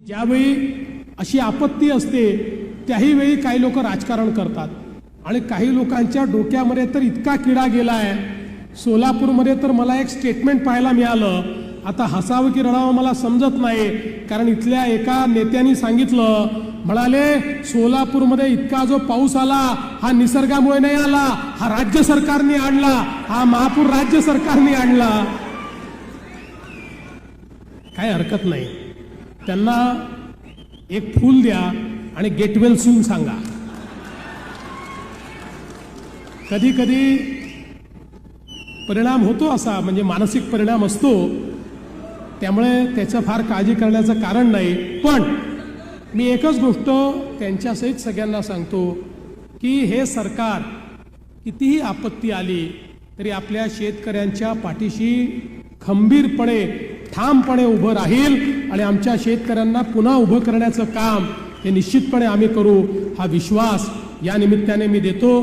ज्यावेळी अशी आपत्ती असते त्याही वेळी काही लोक राजकारण करतात आणि काही लोकांच्या डोक्यामध्ये तर इतका किडा गेलाय। सोलापूरमध्ये तर मला एक स्टेटमेंट पाहायला मिळालं, आता हसावं की रडावं मला समजत नाही, कारण इथल्या एका नेत्यांनी सांगितलं, म्हणाले सोलापूरमध्ये इतका जो पाऊस आला हा निसर्गामुळे नाही आला, हा राज्य सरकारने आणला, हा महापूर राज्य सरकारने आणला। काय हरकत नाही, त्यांना एक फूल द्या आणि गेट वेल सून सांगा। कधी कधी परिणाम होतो असा, म्हणजे मानसिक परिणाम असतो, त्यामुळे त्याचं फार काळजी करण्याचं कारण नाही। पण मी एकच गोष्ट त्यांच्यासहित सगळ्यांना सांगतो की हे सरकार कितीही आपत्ती आली तरी आपल्या शेतकऱ्यांच्या पाठीशी खंबीरपणे ठामपणे उभं राहील आणि आमच्या शेतकऱ्यांना पुन्हा उभं करण्याचं काम हे निश्चितपणे आम्ही करू, हा विश्वास या निमित्ताने मी देतो।